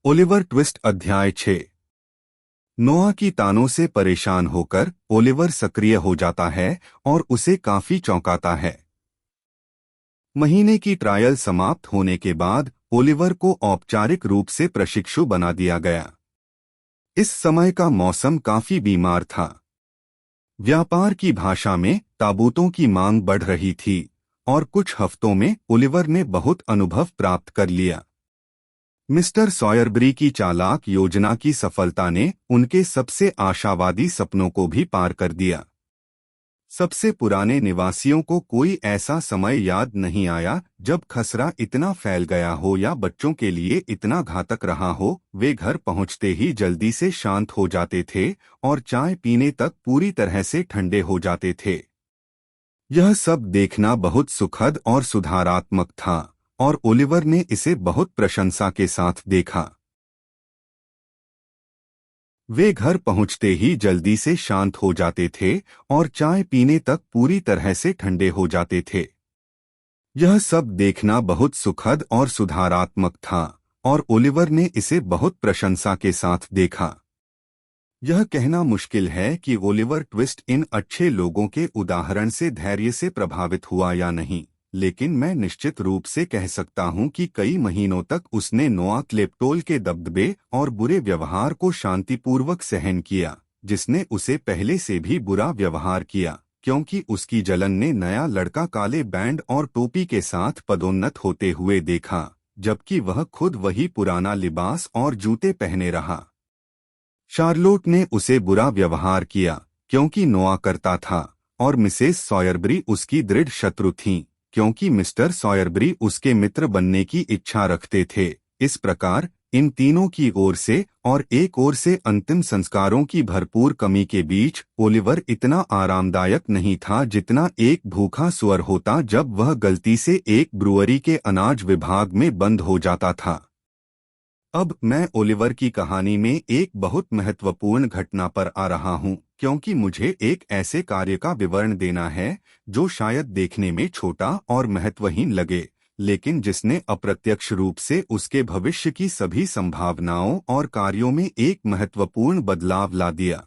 Oliver twist अध्याय 6। नोआ की तानों से परेशान होकर ओलिवर सक्रिय हो जाता है और उसे काफी चौंकाता है। महीने की ट्रायल समाप्त होने के बाद ओलिवर को औपचारिक रूप से प्रशिक्षु बना दिया गया। इस समय का मौसम काफी बीमार था। व्यापार की भाषा में ताबूतों की मांग बढ़ रही थी और कुछ हफ्तों में ओलिवर ने बहुत अनुभव प्राप्त कर लिया। मिस्टर सॉयरबरी की चालाक योजना की सफलता ने उनके सबसे आशावादी सपनों को भी पार कर दिया। सबसे पुराने निवासियों को कोई ऐसा समय याद नहीं आया जब खसरा इतना फैल गया हो या बच्चों के लिए इतना घातक रहा हो। वे घर पहुंचते ही जल्दी से शांत हो जाते थे और चाय पीने तक पूरी तरह से ठंडे हो जाते थे। यह सब देखना बहुत सुखद और सुधारात्मक था और ओलिवर ने इसे बहुत प्रशंसा के साथ देखा। वे घर पहुंचते ही जल्दी से शांत हो जाते थे और चाय पीने तक पूरी तरह से ठंडे हो जाते थे। यह सब देखना बहुत सुखद और सुधारात्मक था और ओलिवर ने इसे बहुत प्रशंसा के साथ देखा। यह कहना मुश्किल है कि ओलिवर ट्विस्ट इन अच्छे लोगों के उदाहरण से धैर्य से प्रभावित हुआ या नहीं, लेकिन मैं निश्चित रूप से कह सकता हूं कि कई महीनों तक उसने नोआ क्लेप्टोल के दबदबे और बुरे व्यवहार को शांतिपूर्वक सहन किया, जिसने उसे पहले से भी बुरा व्यवहार किया, क्योंकि उसकी जलन ने नया लड़का काले बैंड और टोपी के साथ पदोन्नत होते हुए देखा, जबकि वह खुद वही पुराना लिबास और जूते पहने रहा। शार्लोट ने उसे बुरा व्यवहार किया क्योंकि नोआ करता था और मिसेस सॉयरबरी उसकी दृढ़ शत्रु थीं, क्योंकि मिस्टर सॉयरबरी उसके मित्र बनने की इच्छा रखते थे। इस प्रकार इन तीनों की ओर से और एक ओर से अंतिम संस्कारों की भरपूर कमी के बीच ओलिवर इतना आरामदायक नहीं था जितना एक भूखा सुअर होता जब वह गलती से एक ब्रुअरी के अनाज विभाग में बंद हो जाता था। अब मैं ओलिवर की कहानी में एक बहुत महत्वपूर्ण घटना पर आ रहा हूं, क्योंकि मुझे एक ऐसे कार्य का विवरण देना है जो शायद देखने में छोटा और महत्वहीन लगे, लेकिन जिसने अप्रत्यक्ष रूप से उसके भविष्य की सभी संभावनाओं और कार्यों में एक महत्वपूर्ण बदलाव ला दिया।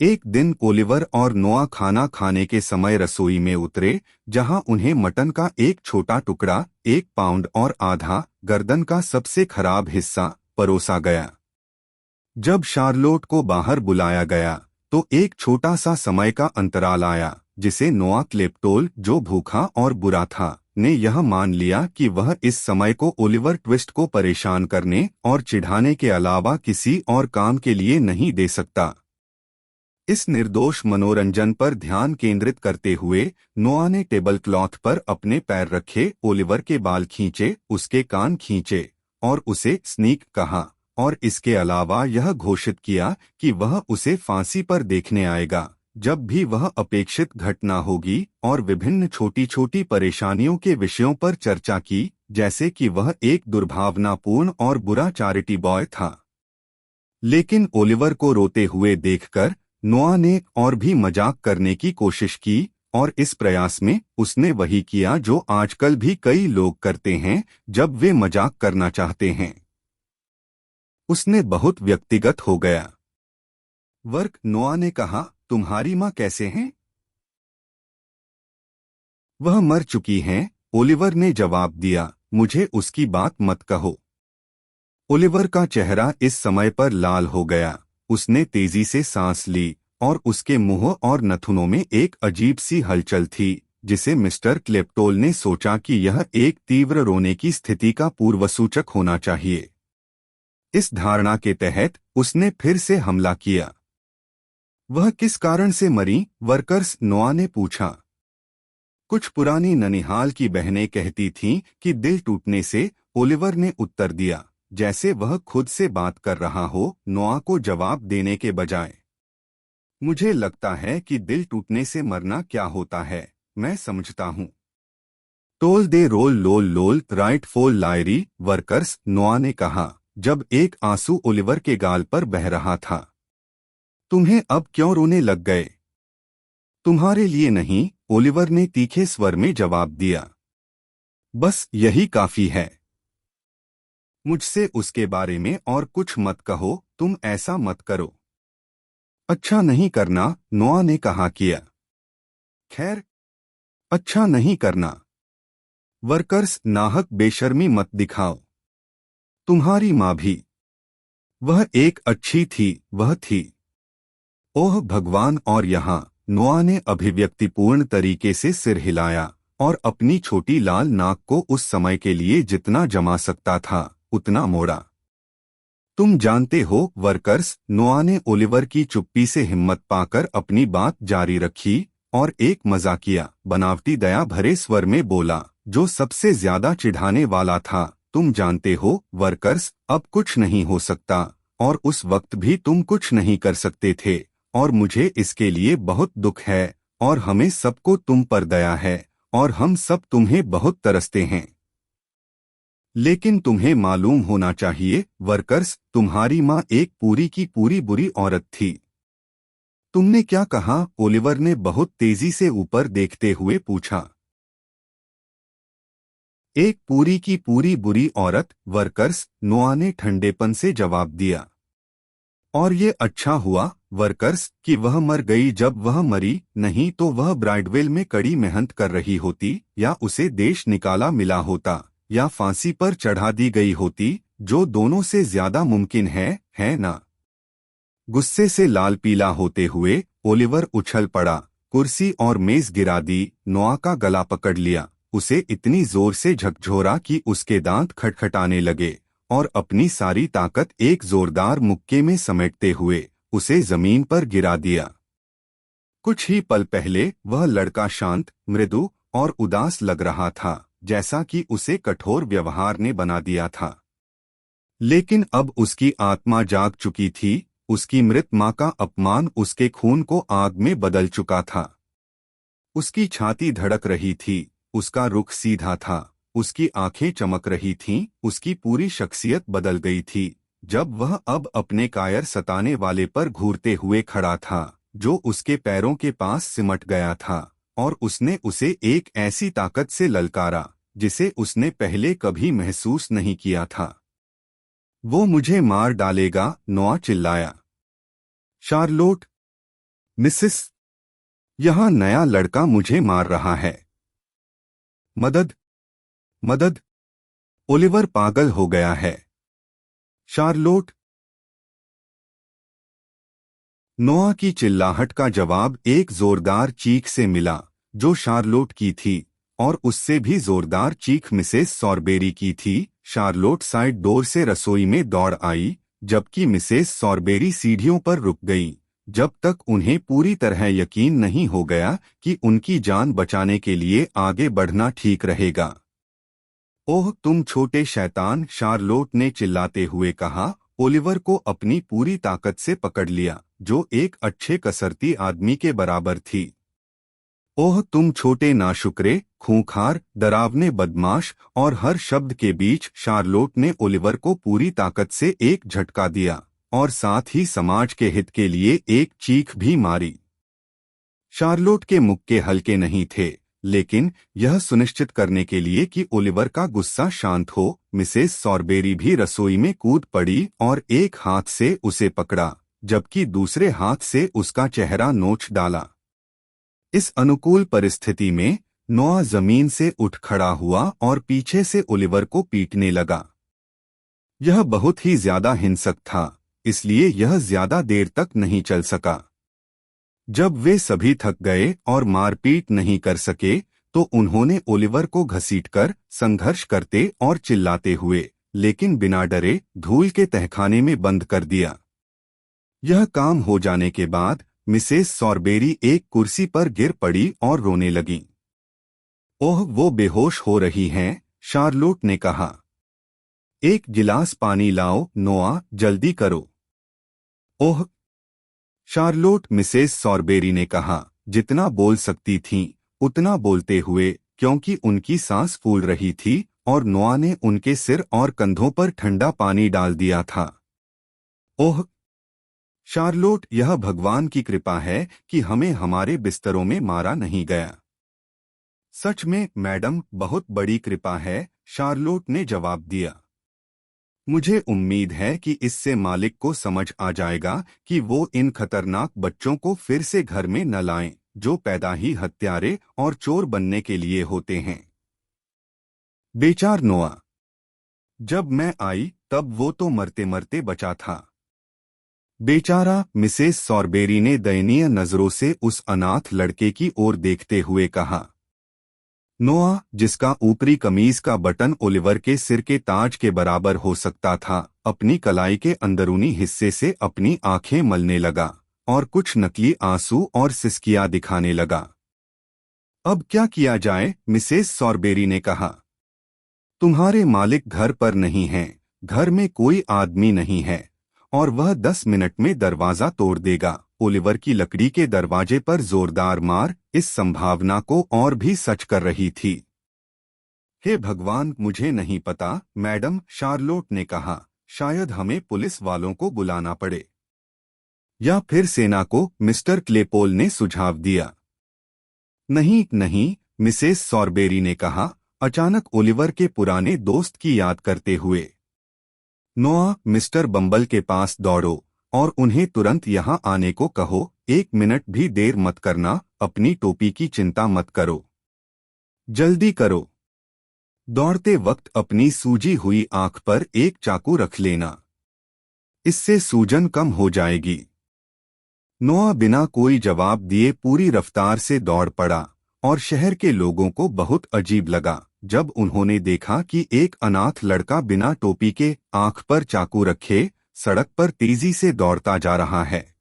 एक दिन ओलिवर और नोआ खाना खाने के समय रसोई में उतरे, जहां उन्हें मटन का एक छोटा टुकड़ा, 1 पाउंड और आधा, गर्दन का सबसे खराब हिस्सा परोसा गया। जब शार्लोट को बाहर बुलाया गया तो एक छोटा सा समय का अंतराल आया, जिसे नोआ क्लेप्टोल, जो भूखा और बुरा था, ने यह मान लिया कि वह इस समय को ओलिवर ट्विस्ट को परेशान करने और चिढ़ाने के अलावा किसी और काम के लिए नहीं दे सकता। इस निर्दोष मनोरंजन पर ध्यान केंद्रित करते हुए नोआ ने टेबल क्लॉथ पर अपने पैर रखे, ओलिवर के बाल खींचे, उसके कान खींचे और उसे स्नीक कहा, और इसके अलावा यह घोषित किया कि वह उसे फांसी पर देखने आएगा जब भी वह अपेक्षित घटना होगी, और विभिन्न छोटी छोटी परेशानियों के विषयों पर चर्चा की, जैसे कि वह एक दुर्भावनापूर्ण और बुरा चैरिटी बॉय था। लेकिन ओलिवर को रोते हुए देखकर नोआ ने और भी मजाक करने की कोशिश की, और इस प्रयास में उसने वही किया जो आजकल भी कई लोग करते हैं जब वे मजाक करना चाहते हैं। उसने बहुत व्यक्तिगत हो गया। वर्क, नोआ ने कहा, तुम्हारी माँ कैसे हैं? वह मर चुकी हैं, ओलिवर ने जवाब दिया, मुझे उसकी बात मत कहो। ओलिवर का चेहरा इस समय पर लाल हो गया। उसने तेजी से सांस ली और उसके मुंह और नथुनों में एक अजीब सी हलचल थी, जिसे मिस्टर क्लेप्टोल ने सोचा कि यह एक तीव्र रोने की स्थिति का पूर्वसूचक होना चाहिए। इस धारणा के तहत उसने फिर से हमला किया। वह किस कारण से मरी? वर्कर्स, नोआ ने पूछा। कुछ पुरानी ननिहाल की बहनें कहती थीं कि दिल टूटने से, ओलिवर ने उत्तर दिया, जैसे वह खुद से बात कर रहा हो, नोआ को जवाब देने के बजाय। मुझे लगता है कि दिल टूटने से मरना क्या होता है, मैं समझता हूँ। टोल दे रोल लोल लोल राइट फोल लायरी, वर्कर्स, नोआ ने कहा, जब एक आंसू ओलिवर के गाल पर बह रहा था। तुम्हें अब क्यों रोने लग गए? तुम्हारे लिए नहीं, ओलिवर ने तीखे स्वर में जवाब दिया। बस यही काफी है। मुझसे उसके बारे में और कुछ मत कहो, तुम ऐसा मत करो। अच्छा नहीं करना, नोआ ने कहा किया। खैर, अच्छा नहीं करना। वर्कर्स, नाहक बेशर्मी मत दिखाओ। तुम्हारी माँ भी। वह एक अच्छी थी, वह थी। ओह भगवान! और यहाँ नोआ ने अभिव्यक्तिपूर्ण तरीके से सिर हिलाया और अपनी छोटी लाल नाक को उस समय के लिए जितना जमा सकता था उतना मोड़ा। तुम जानते हो वर्कर्स, नोआ ने ओलिवर की चुप्पी से हिम्मत पाकर अपनी बात जारी रखी और एक मजाकिया बनावटी दया भरे स्वर में बोला, जो सबसे ज्यादा चिढ़ाने वाला था। तुम जानते हो वर्कर्स, अब कुछ नहीं हो सकता, और उस वक्त भी तुम कुछ नहीं कर सकते थे, और मुझे इसके लिए बहुत दुख है, और हमें सबको तुम पर दया है, और हम सब तुम्हें बहुत तरसते हैं। लेकिन तुम्हें मालूम होना चाहिए वर्कर्स, तुम्हारी माँ एक पूरी की पूरी बुरी औरत थी। तुमने क्या कहा? ओलिवर ने बहुत तेजी से ऊपर देखते हुए पूछा। एक पूरी की पूरी बुरी औरत, वर्कर्स, नोआ ने ठंडेपन से जवाब दिया। और ये अच्छा हुआ वर्कर्स कि वह मर गई। जब वह मरी नहीं तो वह ब्राइडवेल में कड़ी मेहनत कर रही होती, या उसे देश निकाला मिला होता, या फांसी पर चढ़ा दी गई होती, जो दोनों से ज्यादा मुमकिन है ना? गुस्से से लाल पीला होते हुए ओलिवर उछल पड़ा, कुर्सी और मेज गिरा दी, नोआ का गला पकड़ लिया, उसे इतनी जोर से झकझोरा कि उसके दांत खटखटाने लगे, और अपनी सारी ताकत एक जोरदार मुक्के में समेटते हुए उसे जमीन पर गिरा दिया। कुछ ही पल पहले वह लड़का शांत, मृदु और उदास लग रहा था, जैसा कि उसे कठोर व्यवहार ने बना दिया था। लेकिन अब उसकी आत्मा जाग चुकी थी, उसकी मृत माँ का अपमान उसके खून को आग में बदल चुका था। उसकी छाती धड़क रही थी, उसका रुख सीधा था, उसकी आंखें चमक रही थीं, उसकी पूरी शख्सियत बदल गई थी, जब वह अब अपने कायर सताने वाले पर घूरते हुए खड़ा था, जो उसके पैरों के पास सिमट गया था, और उसने उसे एक ऐसी ताकत से ललकारा जिसे उसने पहले कभी महसूस नहीं किया था। वो मुझे मार डालेगा, नोआ चिल्लाया। शार्लोट, मिसिस, यहाँ नया लड़का मुझे मार रहा है। मदद, मदद! ओलिवर पागल हो गया है। शार्लोट! नोआ की चिल्लाहट का जवाब एक जोरदार चीख से मिला, जो शार्लोट की थी, और उससे भी जोरदार चीख मिसेस सॉरबेरी की थी। शार्लोट साइड डोर से रसोई में दौड़ आई, जबकि मिसेस सॉरबेरी सीढ़ियों पर रुक गई, जब तक उन्हें पूरी तरह यकीन नहीं हो गया कि उनकी जान बचाने के लिए आगे बढ़ना ठीक रहेगा। ओह तुम छोटे शैतान! शार्लोट ने चिल्लाते हुए कहा, ओलिवर को अपनी पूरी ताकत से पकड़ लिया, जो एक अच्छे कसरती आदमी के बराबर थी। ओह तुम छोटे नाशुक्रे, खूंखार, डरावने बदमाश! और हर शब्द के बीच शार्लोट ने ओलिवर को पूरी ताकत से एक झटका दिया, और साथ ही समाज के हित के लिए एक चीख भी मारी। शार्लोट के मुक्के हल्के नहीं थे, लेकिन यह सुनिश्चित करने के लिए कि ओलिवर का गुस्सा शांत हो, मिसेस सॉरबेरी भी रसोई में कूद पड़ी और एक हाथ से उसे पकड़ा, जबकि दूसरे हाथ से उसका चेहरा नोच डाला। इस अनुकूल परिस्थिति में नोआ जमीन से उठ खड़ा हुआ और पीछे से ओलिवर को पीटने लगा। यह बहुत ही ज्यादा हिंसक था, इसलिए यह ज्यादा देर तक नहीं चल सका। जब वे सभी थक गए और मारपीट नहीं कर सके, तो उन्होंने ओलिवर को घसीटकर संघर्ष करते और चिल्लाते हुए, लेकिन बिना डरे, धूल के तहखाने में बंद कर दिया। यह काम हो जाने के बाद मिसेस सॉरबेरी एक कुर्सी पर गिर पड़ी और रोने लगी। ओह वो बेहोश हो रही हैं, शार्लोट ने कहा। एक गिलास पानी लाओ, नोआ, जल्दी करो। ओह शार्लोट, मिसेस सॉरबेरी ने कहा, जितना बोल सकती थीं, उतना बोलते हुए, क्योंकि उनकी सांस फूल रही थी और नोआ ने उनके सिर और कंधों पर ठंडा पानी डाल दिया था। ओह शार्लोट, यह भगवान की कृपा है कि हमें हमारे बिस्तरों में मारा नहीं गया। सच में मैडम, बहुत बड़ी कृपा है, शार्लोट ने जवाब दिया। मुझे उम्मीद है कि इससे मालिक को समझ आ जाएगा कि वो इन खतरनाक बच्चों को फिर से घर में न लाएं, जो पैदा ही हत्यारे और चोर बनने के लिए होते हैं। बेचार नोआ। जब मैं आई तब वो तो मरते मरते बचा था। बेचारा, मिसेस सॉरबेरी ने दयनीय नजरों से उस अनाथ लड़के की ओर देखते हुए कहा। नोआ, जिसका ऊपरी कमीज का बटन ओलिवर के सिर के ताज के बराबर हो सकता था, अपनी कलाई के अंदरूनी हिस्से से अपनी आंखें मलने लगा और कुछ नकली आंसू और सिसकियां दिखाने लगा। अब क्या किया जाए? मिसेस सॉरबेरी ने कहा। तुम्हारे मालिक घर पर नहीं हैं, घर में कोई आदमी नहीं है और वह 10 मिनट में दरवाजा तोड़ देगा। ओलिवर की लकड़ी के दरवाजे पर जोरदार मार इस संभावना को और भी सच कर रही थी। हे भगवान, मुझे नहीं पता, मैडम, शार्लोट ने कहा। शायद हमें पुलिस वालों को बुलाना पड़े या फिर सेना को, मिस्टर क्लेपोल ने सुझाव दिया। नहीं नहीं, मिसेस सॉरबेरी ने कहा, अचानक ओलिवर के पुराने दोस्त की याद करते हुए। नोआ, मिस्टर बम्बल के पास दौड़ो और उन्हें तुरंत यहाँ आने को कहो। 1 मिनट भी देर मत करना। अपनी टोपी की चिंता मत करो, जल्दी करो। दौड़ते वक्त अपनी सूजी हुई आंख पर एक चाकू रख लेना, इससे सूजन कम हो जाएगी। नोआ बिना कोई जवाब दिए पूरी रफ्तार से दौड़ पड़ा और शहर के लोगों को बहुत अजीब लगा जब उन्होंने देखा कि एक अनाथ लड़का बिना टोपी के, आंख पर चाकू रखे, सड़क पर तेजी से दौड़ता जा रहा है।